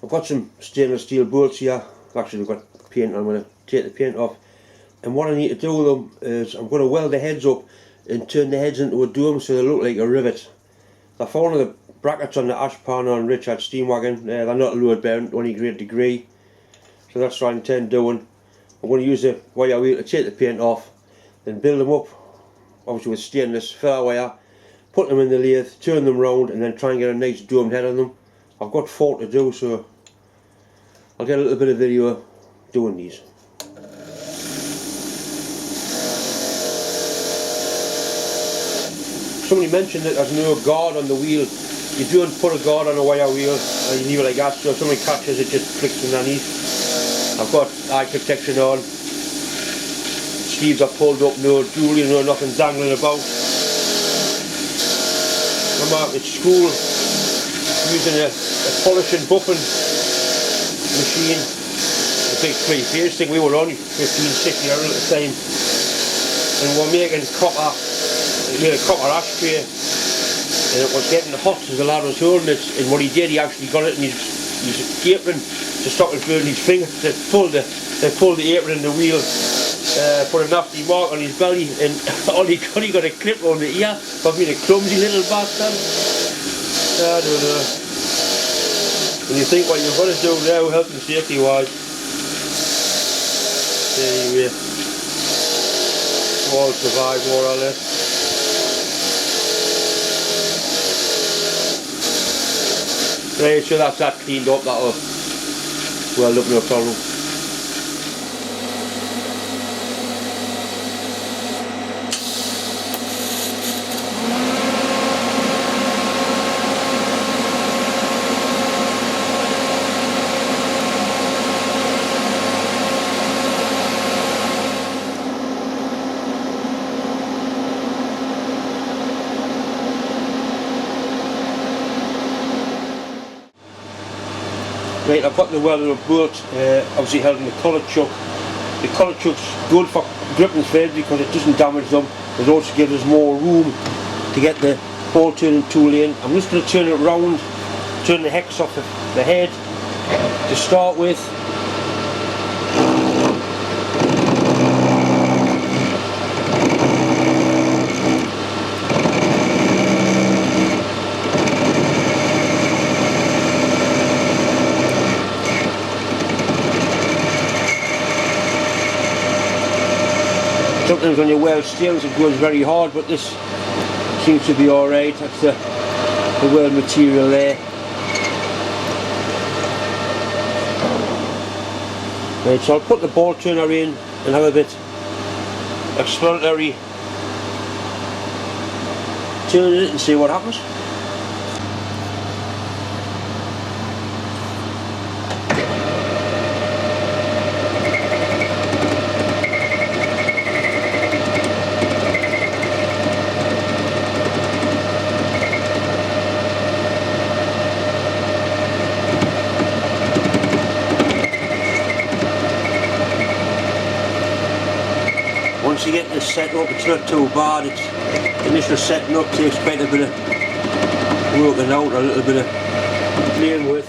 I've got some stainless steel bolts here. Actually we've got paint, I'm going to take the paint off. And what I need to do with them is I'm going to weld the heads up and turn the heads into a dome so they look like a rivet. I found one of the brackets on the ash pan on Richard's steam wagon. They're not load bearing, only grade degree. So that's what I intend doing. I'm going to use a wire wheel to take the paint off, then build them up, obviously with stainless fair wire, put them in the lathe, turn them round, and then try and get a nice domed head on them. I've got 4 to do, so I'll get a little bit of video doing these. Somebody mentioned that there's no guard on the wheel. You don't put a guard on a wire wheel and you leave it like that, so if somebody catches it, just flicks underneath. I've got eye protection on. Sleeves are pulled up, no jewellery, no nothing dangling about. I'm out at school using a polishing buffing machine. The big 3-phase thing. We were only 15, 16 years old at the time. And we're making copper. We had a copper ashtray, and it was getting hot as the lad was holding it, and what he did, he actually got it in his apron to stop it burning his finger. They pulled the apron and the wheel, put a nasty mark on his belly, and all he got a clip on the ear for being a clumsy little bastard. I don't know. When you think what you've got to do now, health and safety wise, anyway, all survive more or less. Right, so that's that cleaned up, that'll weld up no problem. Right, I've got the welded up bolt, obviously held in the collar chuck. The collar chuck's good for gripping threads because it doesn't damage them. It also gives us more room to get the ball turning tool in. I'm just going to turn it round, turn the hex off the head to start with. Sometimes when you weld steels it goes very hard, but this seems to be alright. That's the weld material there. Right, so I'll put the ball turner in and have a bit exploratory turning it and see what happens. Once you get this set up, it's not too bad. It's initial setting up takes quite a bit of working out, a little bit of playing with.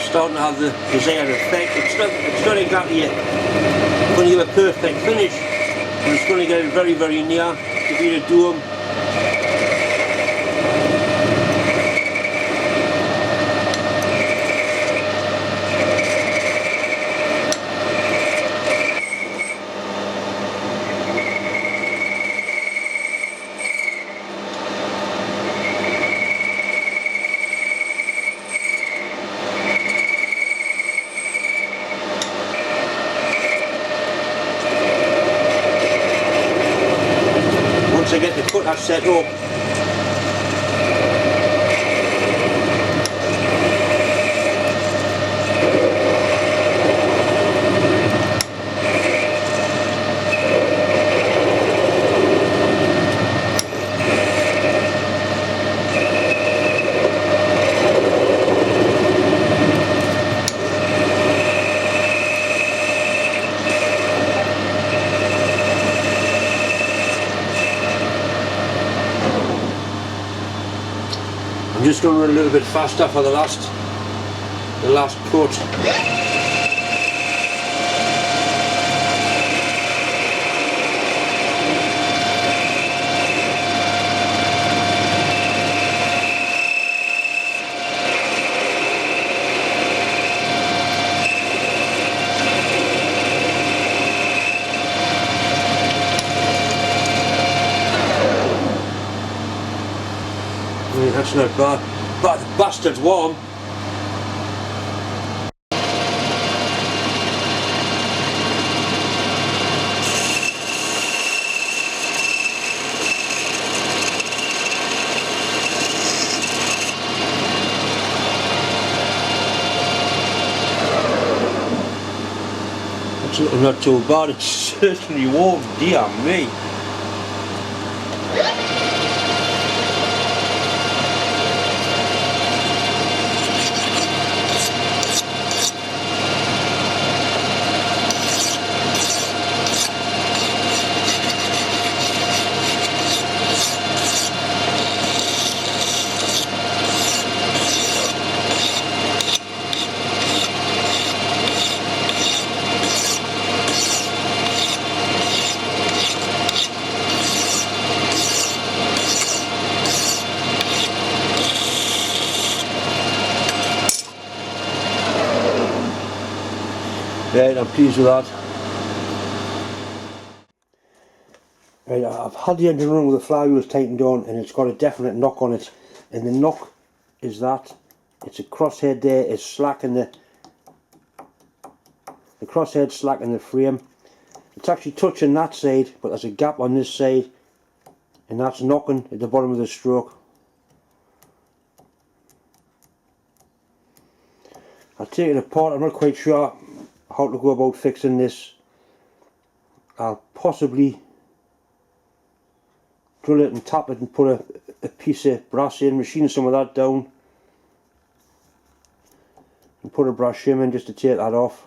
Starting to have the desired effect. It's not exactly going to give a perfect finish, but it's going to get it very, very near to be a dome. Once I get the cutter set up, I'm just going to run a little bit faster for the last cut. That's not bad, but the bastard's warm. It's not too bad, it's certainly warm, dear me. Right, I'm pleased with that. Right, I've had the engine running with the flywheels tightened down and it's got a definite knock on it. And the knock is that it's a crosshead there, it's slack in the crosshead slack in the frame. It's actually touching that side, but there's a gap on this side and that's knocking at the bottom of the stroke. I'll take it apart, I'm not quite sure how to go about fixing this. I'll possibly drill it and tap it and put a piece of brass in, machine some of that down and put a brass shim in just to take that off.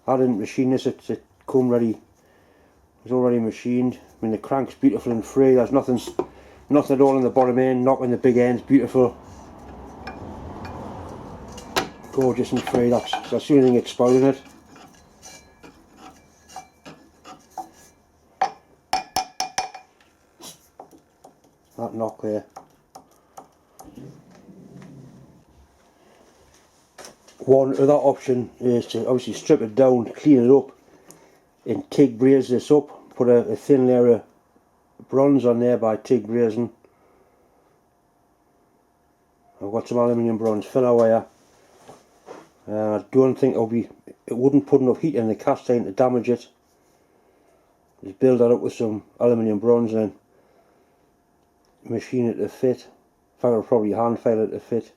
I didn't machine this, it's come ready, it's already machined. I mean the crank's beautiful and free, there's nothing at all in the bottom end, knocking the big end's beautiful. Gorgeous and free, that's the only thing that's spoiling it. That knock there. One other option is to obviously strip it down, clean it up and TIG braze this up, put a thin layer of bronze on there by TIG brazing. I've got some aluminium bronze filler wire. I don't think it wouldn't put enough heat in the cast iron to damage it. Just build that up with some aluminium bronze and machine it to fit. In fact, I'll probably hand file it to fit.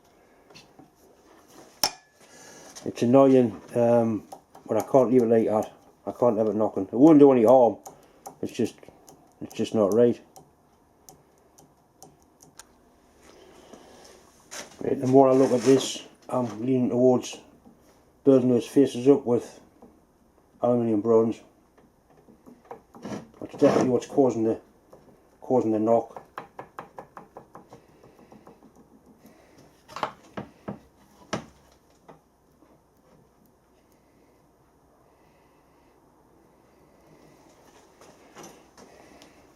It's annoying, but I can't leave it like that. I can't have it knocking. It won't do any harm. It's just not right. Right, the more I look at this, I'm leaning towards building those faces up with aluminium bronze. That's definitely what's causing the knock.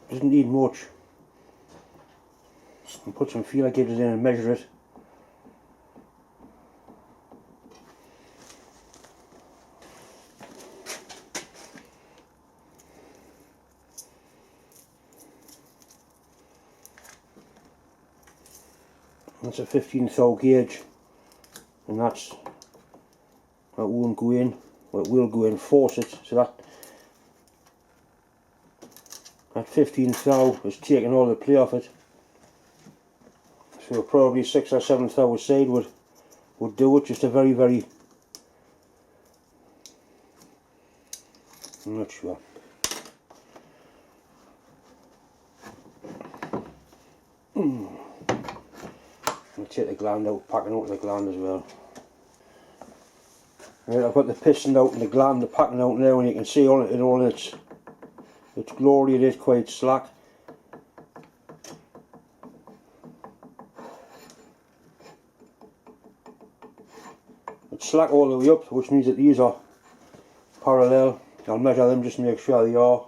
Doesn't need much. I'll put some feeler gauges in and measure it. That's a 15 thou gauge, and that won't go in, but it will go in, force it, so that 15 thou is taking all the play off it. So probably 6 or 7 thou a side would do it, just a very I'm not sure. I'll take the gland out, packing out the gland as well. Right, I've got the piston out and the gland, the packing out now, and you can see all it in all its glory. It is quite slack. slack all the way up, which means that these are parallel. I'll measure them just to make sure they are.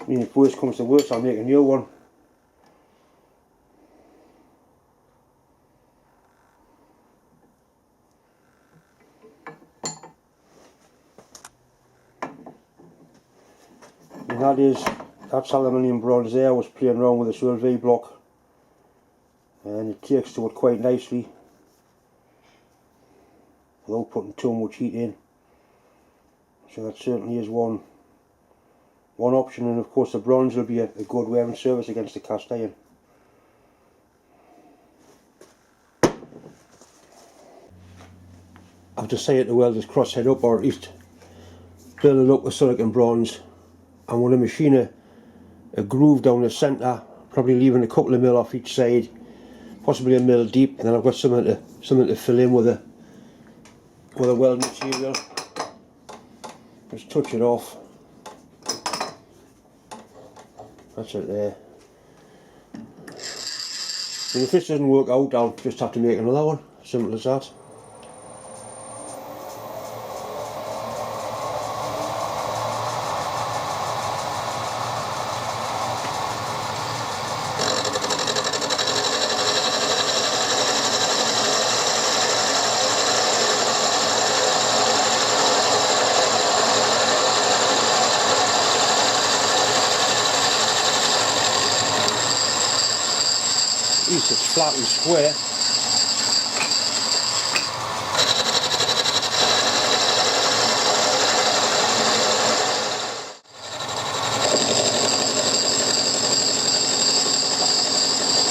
I mean, if worst comes to worst, I'll make a new one. And that's aluminium bronze there. I was playing around with this old V-block, and it takes to it quite nicely without putting too much heat in. So that certainly is one option, and of course the bronze will be a good wearing surface against the cast iron. I've decided to weld this crosshead up, or at least build it up with silicon bronze. I'm going to machine a groove down the centre, probably leaving a couple of mil off each side, possibly a mil deep, and then I've got something to fill in with a weld material. Just touch it off. That's it there. And if this doesn't work out, I'll just have to make another one. Simple as that. At least it's flat and square.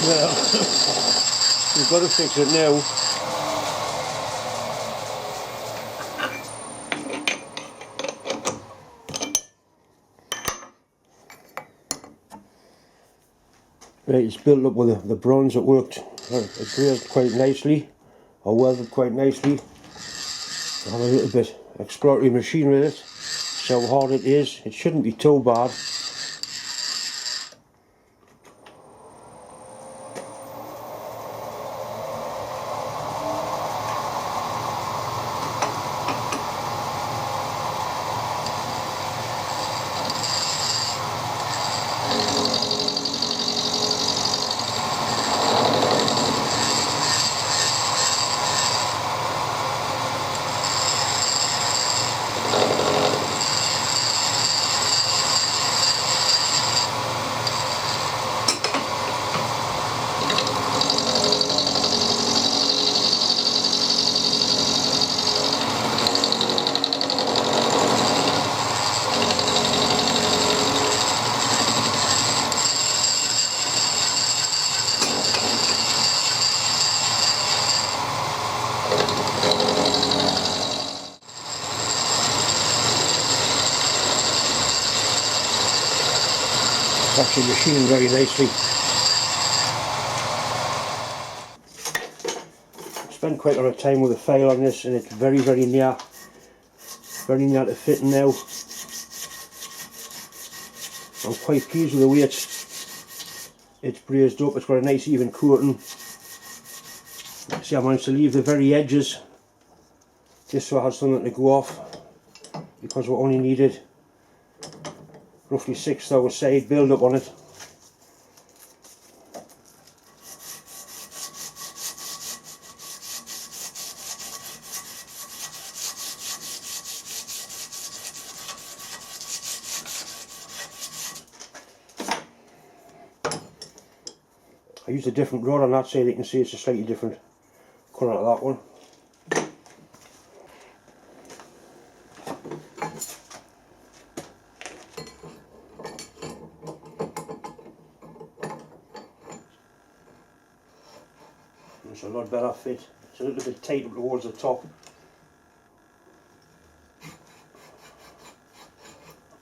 Well, we've got to fix it now. Right, it's built up with the bronze. It worked. It grazed quite nicely, or welded quite nicely. I have a little bit exploratory machine with it. See how hard it is. It shouldn't be too bad. It's actually machining very nicely. I spent quite a lot of time with the file on this, and it's very near to fitting now. I'm quite pleased with the way it's brazed up. It's got a nice even coating. See, I managed to leave the very edges just so I had something to go off, because we only needed roughly 6 hours side build up on it. I used a different rod on that side. You can see it's a slightly different colour to that one. It's a lot better fit. It's a little bit tight up towards the top.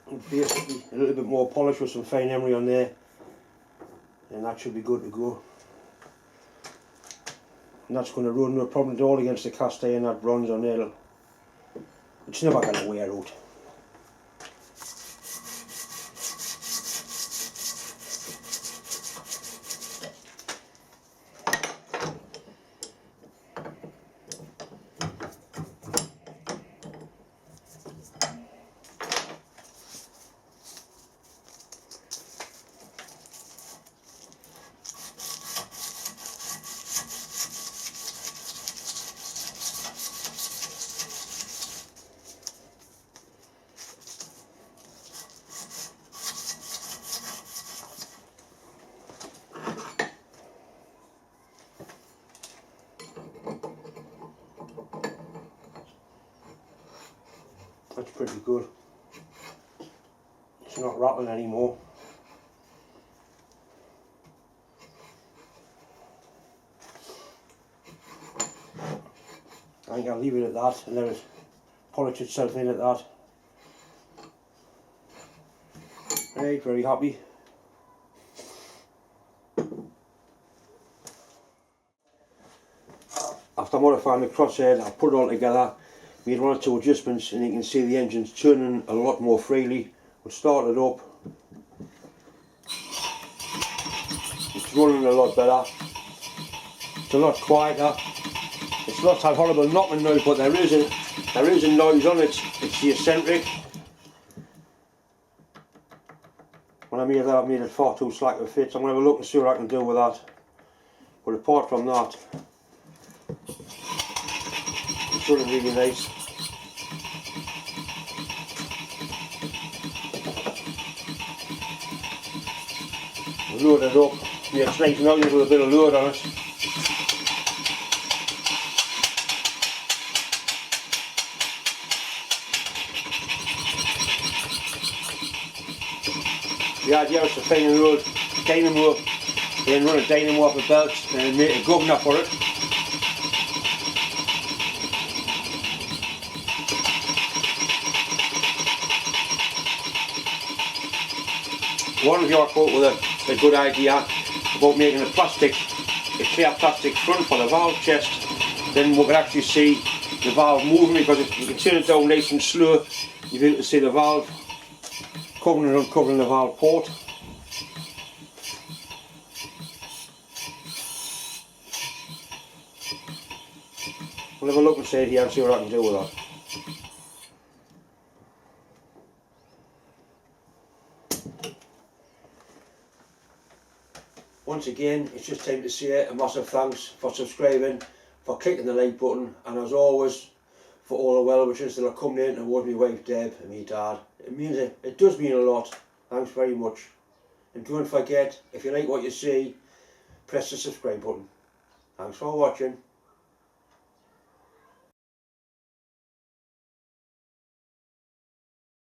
And basically a little bit more polish with some fine emery on there, and that should be good to go. and that's going to run no problem at all against the cast iron, that bronze or nail. It's never going to wear out. That's pretty good. It's not rattling anymore. I think I'll leave it at that and let it polish itself in at that. Right, very happy. After modifying the crosshead, I put it all together, made 1 or 2 adjustments, and you can see the engine's turning a lot more freely. We'll start it up. It's running a lot better. It's a lot quieter. It's not that horrible knocking noise, but there is a noise on it. It's the eccentric. When I made that, I made it far too slack of a fit. So I'm going to have a look and see what I can do with that. But apart from that, it's running really nice. Load it up. Yeah, it's nice now with a bit of load on it. The idea is to find an old dynamo, then run a dynamo off a belt and make a governor for it. One of you came up with a good idea about making a clear plastic front for the valve chest. Then we can actually see the valve moving, because if you can turn it down nice and slow, you'll be able to see the valve covering and uncovering the valve port. We'll have a look inside here and see what I can do with that. Once again, it's just time to say a massive thanks for subscribing, for clicking the like button, and as always, for all the well wishes that are coming in towards my wife Deb and me dad. It does mean a lot. Thanks very much. And don't forget, if you like what you see, press the subscribe button. Thanks for watching.